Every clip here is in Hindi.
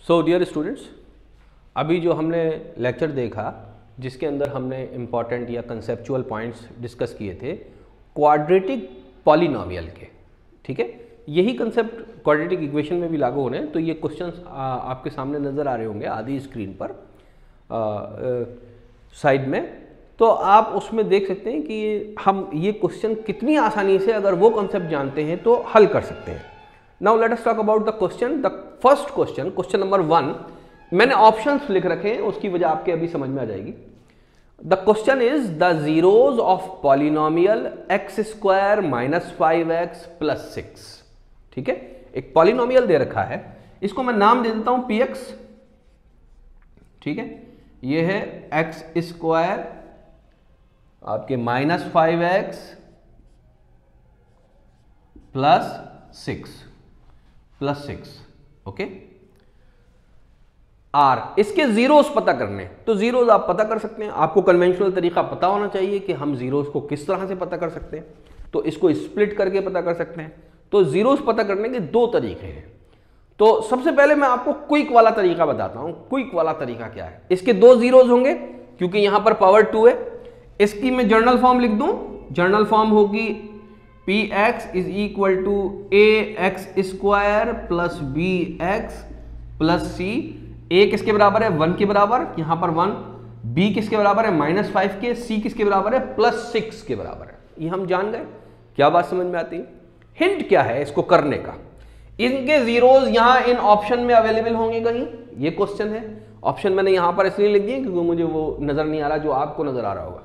सो डियर स्टूडेंट्स, अभी जो हमने लेक्चर देखा जिसके अंदर हमने इम्पॉर्टेंट या कंसेप्चुअल पॉइंट्स डिस्कस किए थे क्वाड्रेटिक पॉलिनोमियल के, ठीक है। यही कंसेप्ट क्वाड्रेटिक इक्वेशन में भी लागू होने हैं। तो ये क्वेश्चंस आपके सामने नज़र आ रहे होंगे आधी स्क्रीन पर साइड में, तो आप उसमें देख सकते हैं कि हम ये क्वेश्चन कितनी आसानी से अगर वो कंसेप्ट जानते हैं तो हल कर सकते हैं। Now let us talk about the question. The first question, question number 1, मैंने ऑप्शंस लिख रखे हैं, उसकी वजह आपके अभी समझ में आ जाएगी। The question is the zeros of polynomial x square minus 5x plus 6, ठीक है। एक पॉलिनोमियल दे रखा है, इसको मैं नाम दे देता हूं px, ठीक है। ये है x स्क्वायर आपके minus 5x plus 6, okay. R, इसके जीरोस पता करने, तो जीरोस आप पता कर सकते हैं। आपको कन्वेंशनल तरीका पता होना चाहिए कि हम जीरोस को किस तरह से पता कर सकते हैं, तो इसको स्प्लिट करके पता कर सकते हैं। तो जीरोस पता करने के दो तरीके हैं। तो सबसे पहले मैं आपको क्विक वाला तरीका बताता हूं। क्विक वाला तरीका क्या है? इसके दो जीरोस होंगे क्योंकि यहां पर पावर 2 है। इसकी मैं जर्नल फॉर्म लिख दूं, जर्नल फॉर्म होगी px is equal to ax square plus bx plus c। a किसके बराबर है? 1 के बराबर, यहां पर 1। b किसके बराबर है? माइनस 5 के। c किसके बराबर है? प्लस 6 के बराबर है। ये हम जान गए। क्या बात समझ में आती है? हिंट क्या है इसको करने का? इनके जीरोस यहां इन ऑप्शन में अवेलेबल होंगे कहीं, ये क्वेश्चन है। ऑप्शन मैंने यहां पर इसलिए लिख दिए क्योंकि मुझे वो नजर नहीं आ रहा जो आपको नजर आ रहा होगा,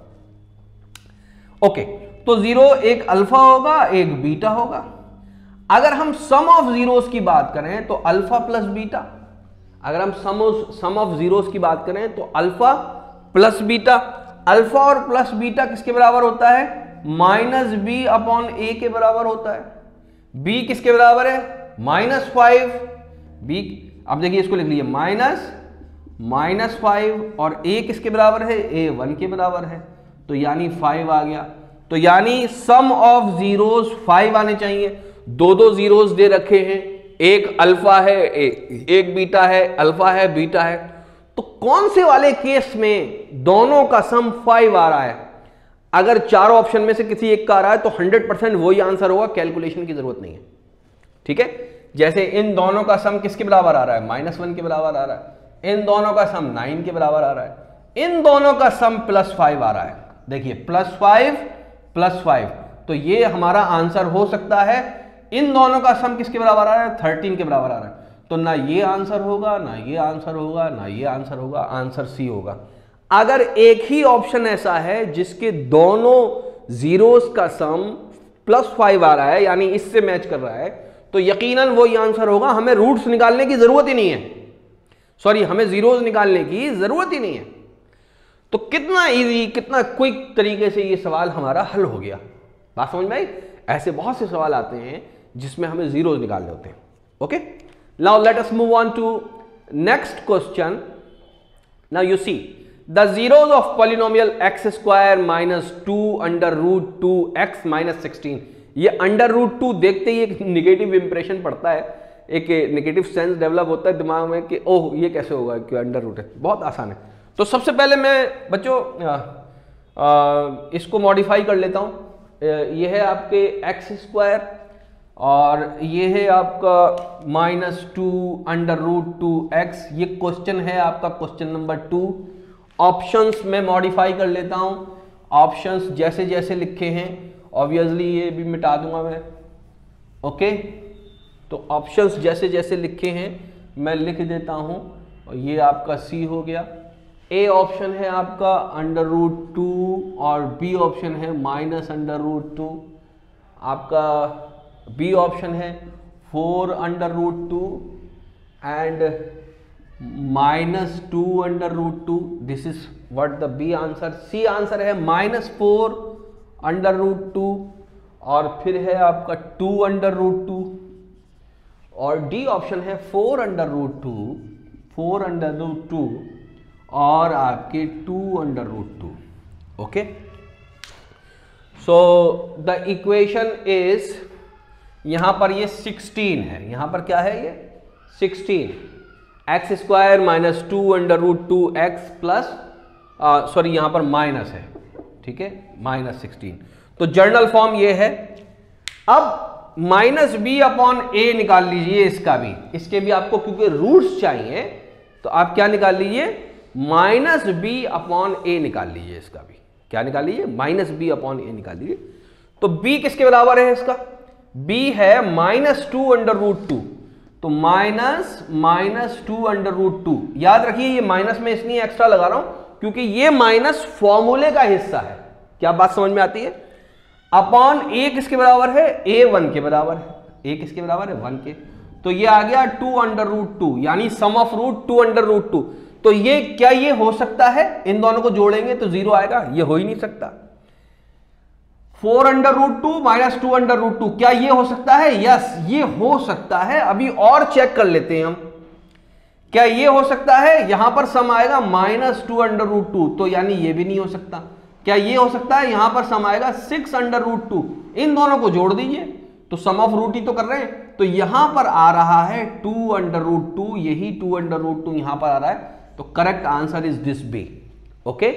ओके। तो जीरो एक अल्फा होगा, एक बीटा होगा। अगर हम सम ऑफ जीरोस की बात करें तो अल्फा प्लस बीटा। अगर हम सम ऑफ जीरोस की बात करें तो अल्फा प्लस बीटा। अल्फा और प्लस बीटा किसके बराबर होता है? माइनस बी अपॉन ए के बराबर होता है। बी किसके बराबर है? -5। बी, अब देखिए इसको लिख लीजिए -5 और ए किसके बराबर है? ए 1 के बराबर है, तो यानी 5 आ गया। तो यानी सम ऑफ जीरोस 5 आने चाहिए। दो जीरोस दे रखे हैं, एक अल्फा है एक बीटा है, अल्फा है बीटा है। तो कौन से वाले केस में दोनों का सम 5 आ रहा है? अगर चारों ऑप्शन में से किसी एक का आ रहा है तो 100% वही आंसर होगा, कैलकुलेशन की जरूरत नहीं है, ठीक है। जैसे इन दोनों का सम किसके बराबर आ रहा है? -1 के बराबर आ रहा है। इन दोनों का सम 9 के बराबर आ रहा है। इन दोनों का सम +5 आ रहा है। देखिए +5, तो ये हमारा आंसर हो सकता है। इन दोनों का सम किसके बराबर आ रहा है? 13 के बराबर आ रहा है। तो ना ये आंसर होगा, ना ये आंसर होगा, ना ये आंसर होगा, आंसर सी होगा। अगर एक ही ऑप्शन ऐसा है जिसके दोनों जीरोस का सम +5 आ रहा है, यानी इससे मैच कर रहा है, तो यकीनन वो ही आंसर होगा। हमें रूट्स निकालने की जरूरत ही नहीं है, सॉरी, हमें जीरोस निकालने की जरूरत ही नहीं है। तो कितना इजी, कितना क्विक तरीके से ये सवाल हमारा हल हो गया। बात समझ में आई? ऐसे बहुत से सवाल आते हैं जिसमें हमें जीरोस निकालने होते हैं, okay. Now let us move on to next question. Now you see the zeros of polynomial x square minus 2√2x minus 16। ये √2 देखते ही एक निगेटिव इंप्रेशन पड़ता है, एक निगेटिव सेंस डेवलप होता है दिमाग में कि ओह ये कैसे होगा कि √2 है। बहुत आसान है। तो सबसे पहले मैं बच्चों इसको मॉडिफाई कर लेता हूँ। ये है आपके x स्क्वायर और ये है आपका -2√2x। ये क्वेश्चन है आपका क्वेश्चन नंबर 2। ऑप्शंस में मॉडिफाई कर लेता हूं। ऑप्शंस जैसे जैसे लिखे हैं ऑब्वियसली ये भी मिटा दूंगा मैं, ओके। तो ऑप्शंस जैसे जैसे लिखे हैं मैं लिख देता हूं। और ये आपका सी हो गया। ए ऑप्शन है आपका √2 और बी ऑप्शन है -√2। आपका बी ऑप्शन है 4√2 and -2√2। This is what the B answer. C answer है -4√2 और फिर है आपका 2√2 और डी ऑप्शन है 4√2 और आपके 2√2, okay. So the equation is, यहां पर ये 16 है, यहां पर क्या है? ये 16 x square minus 2 under root 2x plus sorry यहां पर माइनस है, ठीक है, माइनस 16। तो जर्नल फॉर्म ये है। अब माइनस बी अपॉन ए निकाल लीजिए इसका भी, इसके भी आपको क्योंकि रूट्स चाहिए तो आप क्या निकाल लीजिए, माइनस बी अपॉन ए निकाल लीजिए इसका भी। क्या निकाल लीजिए, माइनस बी अपॉन ए निकाल लीजिए। तो b किसके बराबर है इसका, b है माइनस 2 अंडर रूट 2, तो माइनस 2 अंडर रूट 2। याद रखिए ये माइनस में इसलिए एक्स्ट्रा लगा रहा हूं क्योंकि ये माइनस फॉर्मूले का हिस्सा है। क्या बात समझ में आती है। अपॉन a किसके बराबर है, a 1 के बराबर है। a किसके बराबर है, 1 के। तो ये आ गया 2 अंडर रूट 2 यानी सम ऑफ रूट 2 अंडर रूट 2। तो ये क्या ये हो सकता है, इन दोनों को जोड़ेंगे तो 0 आएगा, ये हो ही नहीं सकता। 4 under root 2 minus 2 under root 2, क्या ये हो सकता है, यस ये हो सकता है। अभी और चेक कर लेते हैं हम, क्या ये हो सकता है, यहां पर सम आएगा माइनस 2 अंडर रूट 2, तो यानी ये भी नहीं हो सकता। क्या ये हो सकता है, यहां पर सम आएगा 6 अंडर रूट 2, इन दोनों को जोड़ दीजिए तो सम ऑफ रूट ही तो कर रहे हैं। तो यहां पर आ रहा है 2 अंडर रूट 2, यही 2 अंडर रूट 2 यहां पर आ रहा है। तो correct answer is this B. Okay,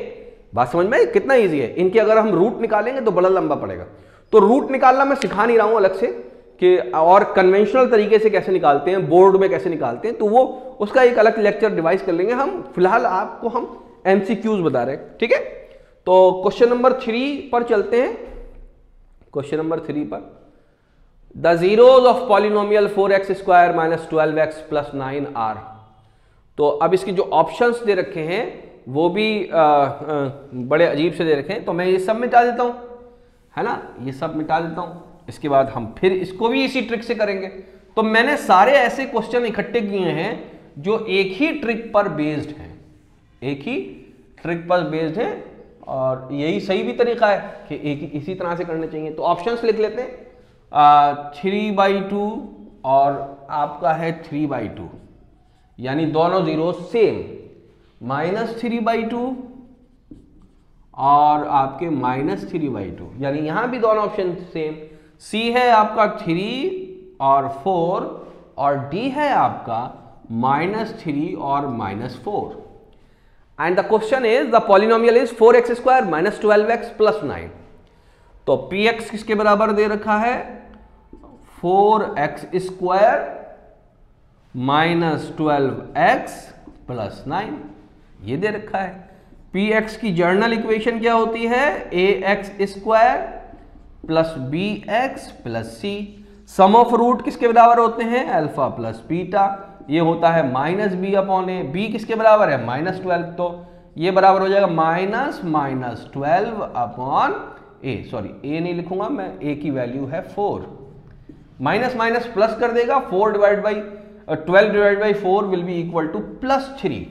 बात समझ में, कितना इजी है। इनके अगर हम रूट निकालेंगे तो बड़ा लंबा पड़ेगा। तो रूट निकालना मैं सिखा नहीं रहा हूं अलग से कि और कन्वेंशनल तरीके से कैसे निकालते हैं, बोर्ड में कैसे निकालते हैं, तो वो उसका एक अलग लेक्चर डिवाइस कर लेंगे हम। फिलहाल आपको हम एमसीक्यूज बता रहे हैं, ठीक है। तो क्वेश्चन नंबर 3 पर चलते हैं। क्वेश्चन नंबर 3 पर, the zeros of polynomial 4x square minus 12x plus 9 are. तो अब इसके जो ऑप्शंस दे रखे हैं वो भी बड़े अजीब से दे रखे हैं, तो मैं ये सब मिटा देता हूं, है ना, ये सब मिटा देता हूं। इसके बाद हम फिर इसको भी इसी ट्रिक से करेंगे। तो मैंने सारे ऐसे क्वेश्चन इकट्ठे किए हैं जो एक ही ट्रिक पर बेस्ड हैं, एक ही ट्रिक पर बेस्ड हैं, और यही सही भी तरीका है कि एक इसी तरह से करने चाहिए। तो ऑप्शंस लिख लेते हैं, 3/2 और आपका है 3/2, यानी दोनों जीरो सेम, माइनस 3/2 और आपके माइनस 3/2, यानी यहां भी दोनों ऑप्शन सेम। सी है आपका 3 और 4 और डी है आपका -3 और -4। And the question is the polynomial is 4x square minus 12x plus 9। तो px किसके बराबर दे रखा है, 4x square minus 12x plus 9, ये दे रखा है। px की जर्नल इक्वेशन क्या होती है, ax square plus bx plus c। Sum of root किसके बराबर होते हैं, अल्फा प्लस बीटा, ये होता है माइनस बी अपॉन ए। बी किसके बराबर है, -12, तो ये बराबर हो जाएगा -12 अपॉन ए, सॉरी ए नहीं लिखूंगा मैं, ए की वैल्यू है 4, माइनस माइनस प्लस कर देगा, 12 divide by 4 will be equal to +3।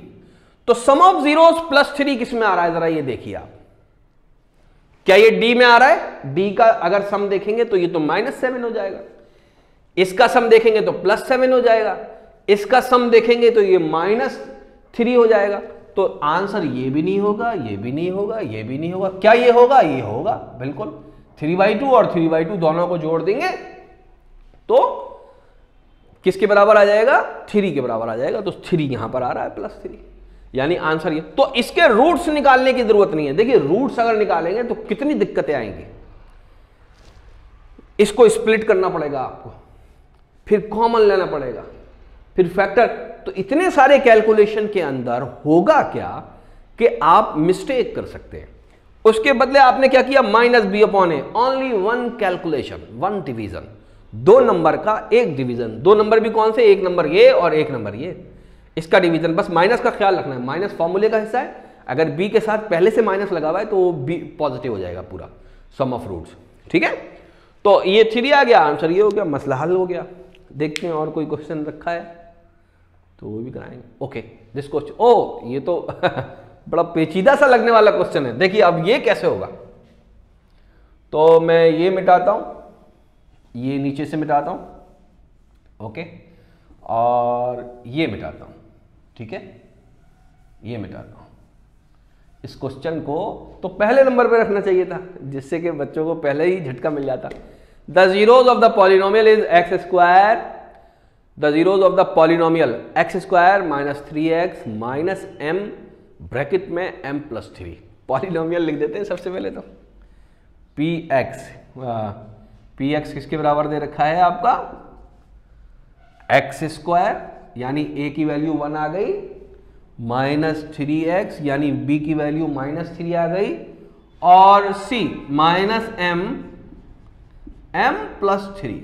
तो सम ऑफ जीरोस +3 किस में आ रहा है, जरा ये देखिए आप, क्या ये डी में आ रहा है। डी का अगर सम देखेंगे तो ये तो -7 हो जाएगा, इसका सम देखेंगे तो +7 हो जाएगा, इसका सम देखेंगे तो ये -3 हो जाएगा। तो आंसर ये भी नहीं होगा, ये भी नहीं होगा, ये भी नहीं होगा। क्या ये होगा, ये होगा बिल्कुल। 3/2 और 3/2 दोनों को जोड़ देंगे तो किसके बराबर आ जाएगा, 3 के बराबर आ जाएगा। तो 3 यहां पर आ रहा है +3, यानी आंसर ये। तो इसके रूट्स निकालने की जरूरत नहीं है। देखिए रूट्स अगर निकालेंगे तो कितनी दिक्कतें आएंगी। इसको स्प्लिट करना पड़ेगा आपको, फिर कॉमन लेना पड़ेगा, फिर फैक्टर। तो इतने सारे कैलकुलेशन के अंदर होगा क्या कि आप मिस्टेक कर सकते हैं। उसके बदले आपने क्या किया, -b अपॉन ए, ओनली 1 कैलकुलेशन, 1 डिवीजन, 2 नंबर का 1 डिवीजन। 2 नंबर भी कौन से, 1 नंबर ये और 1 नंबर ये, इसका डिवीजन। बस माइनस का ख्याल रखना है, माइनस फॉर्मूले का हिस्सा है। अगर बी के साथ पहले से माइनस लगा हुआ है तो वो बी पॉजिटिव हो जाएगा पूरा, सम ऑफ रूट्स, ठीक है। तो ये 3 आ गया, आंसर ये हो गया, मसला हल हो गया। देखते हैं और कोई क्वेश्चन रखा है तो वो भी कराएंगे। ओके, दिस क्वेश्चन, ओ ये तो बड़ा पेचीदा सा लगने वाला क्वेश्चन है। देखिए अब ये कैसे होगा, तो मैं ये मिटाता हूं, ये नीचे से मिटाता हूं, ओके, और ये मिटाता हूं, ठीक है, ये मिटाता हूं। इस क्वेश्चन को तो पहले नंबर पे रखना चाहिए था, जिससे कि बच्चों को पहले ही झटका मिल जाता। The zeros of the polynomial is x square, the zeros of the polynomial x square minus 3x minus m bracket में m+3। पॉलिनोमियल लिख देते हैं सबसे पहले तो। px किसके बराबर दे रखा है आपका एक्स स्क्वायर यानी a की वैल्यू 1 आ गई, माइनस 3x यानी b की वैल्यू -3 आ गई, और c minus m+3।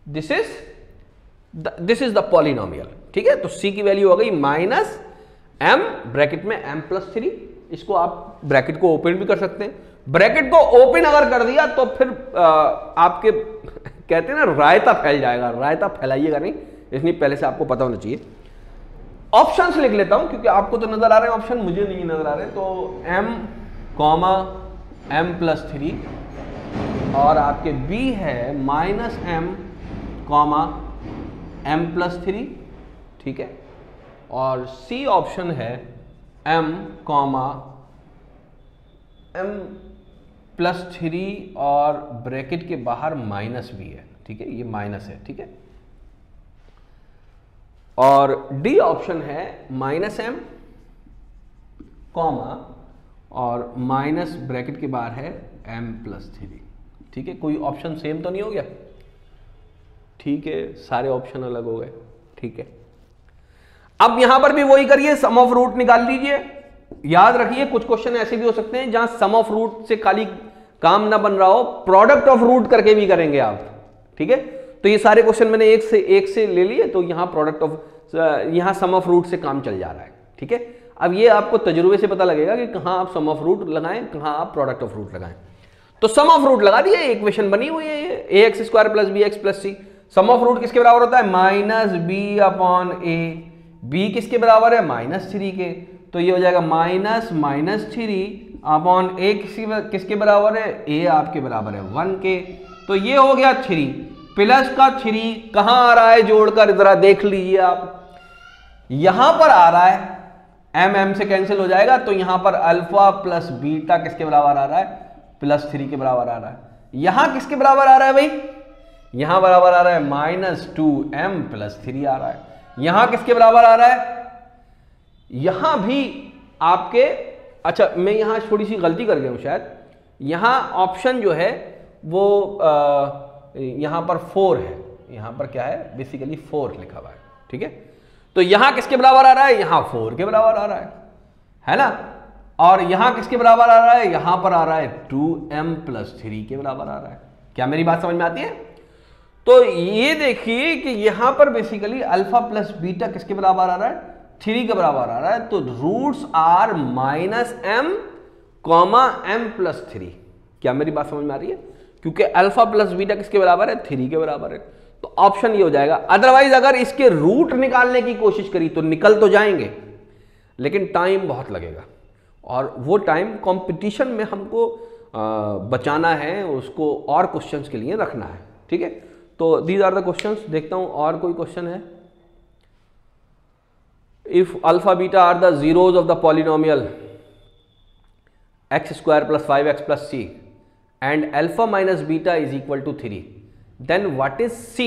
This is the polynomial. ठीक है, तो c की वैल्यू हो गई -m ब्रैकेट में m+3। इसको आप ब्रैकेट को ओपन भी कर सकते हैं। ब्रैकेट को ओपन अगर कर दिया तो फिर आपके कहते हैं ना रायता फैल जाएगा। रायता फैलाइएगा नहीं, इसलिए पहले से आपको पता होना चाहिए। ऑप्शंस लिख लेता हूं क्योंकि आपको तो नजर आ रहे हैं ऑप्शन, मुझे नहीं नजर आ रहे। तो m,m+3 और आपके b है -m,m+3। ठीक है, और c ऑप्शन है m,m+3 और ब्रैकेट के बाहर माइनस भी है। ठीक है, ये माइनस है। ठीक है, और डी ऑप्शन है -m, और माइनस ब्रैकेट के बाहर है m+3। ठीक है, कोई ऑप्शन सेम तो नहीं हो गया? ठीक है, सारे ऑप्शन अलग हो गए। ठीक है, अब यहां पर भी वही करिए, सम ऑफ रूट निकाल लीजिए। याद रखिए कुछ क्वेश्चन ऐसे भी हो सकते हैं जहां सम ऑफ रूट से खाली काम ना बन रहा हो, प्रोडक्ट ऑफ रूट करके भी करेंगे आप। ठीक है, तो ये सारे क्वेश्चन मैंने एक से ले लिए, तो यहां प्रोडक्ट ऑफ, यहां सम ऑफ रूट से काम चल जा रहा है। ठीक है, अब ये आपको तजुर्बे से पता लगेगा कि कहां आप सम ऑफ रूट लगाएं, कहां आप प्रोडक्ट ऑफ रूट लगाएं। तो सम ऑफ रूट लगा दिए, इक्वेशन बनी हुई है ये ax² + bx + c। Sum of root किसके बराबर होता है? -b/a। b किसके बराबर है? -3 के। तो ये हो जाएगा -3/a किसके बराबर है? a आपके बराबर है 1 के। तो ये हो गया 3 प्लस का 3 कहां आ रहा है जोड़कर, जरा देख लीजिए आप। यहां पर आ रहा है, m से कैंसिल हो जाएगा, तो यहां पर अल्फा प्लस बीटा किसके बराबर आ रहा है? +3 के बराबर आ रहा है। यहां किसके बराबर आ रहा है भाई? यहां बराबर आ रहा है -2m+3 आ रहा है। यहां किसके बराबर आ रहा है? यहां भी आपके, अच्छा मैं यहां थोड़ी सी गलती कर गया हूं शायद। यहां ऑप्शन जो है वो यहां पर 4 है, यहां पर क्या है? बेसिकली 4 लिखा हुआ है। ठीक है, तो यहां किसके बराबर आ रहा है? यहां 4 के बराबर आ रहा है ना। और यहां किसके बराबर आ रहा है? यहां पर आ रहा है 2m+3 के बराबर आ रहा है। क्या मेरी बात समझ में आती है? तो ये देखिए कि यहां पर बेसिकली अल्फा प्लस बीटा किसके बराबर आ रहा है? 3 के बराबर आ रहा है। तो रूट्स आर -m,m+3। क्या मेरी बात समझ में आ रही है? क्योंकि अल्फा प्लस बीटा किसके बराबर है? 3 के बराबर है। तो ऑप्शन ये हो जाएगा। अदरवाइज अगर इसके रूट निकालने की कोशिश करी तो निकल तो जाएंगे, लेकिन टाइम बहुत लगेगा, और वो टाइम कंपटीशन में हमको बचाना है, उसको और क्वेश्चंस के लिए रखना है। ठीक है, तो दीज आर द क्वेश्चंस। देखता हूं और कोई क्वेश्चन है। If alpha beta are the zeros of the polynomial x² + 5x + c and alpha minus beta is equal to 3, then what is c?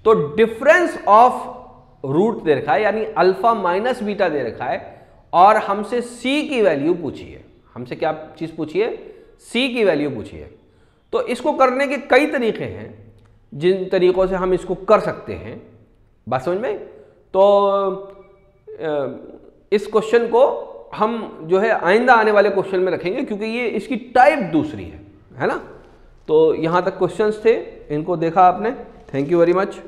तो डिफरेंस ऑफ रूट दे रखा है, यानी अल्फा माइनस बीटा दे रखा है, और हमसे c की वैल्यू पूछी है। हमसे क्या चीज पूछी है? c की वैल्यू पूछी है। तो इसको करने के कई तरीके हैं, जिन तरीकों से हम इसको कर सकते हैं। बात समझ में? तो इस क्वेश्चन को हम जो है आइंदा आने वाले क्वेश्चन में रखेंगे, क्योंकि ये इसकी टाइप दूसरी है ना। तो यहां तक क्वेश्चंस थे, इनको देखा आपने। Thank you very much.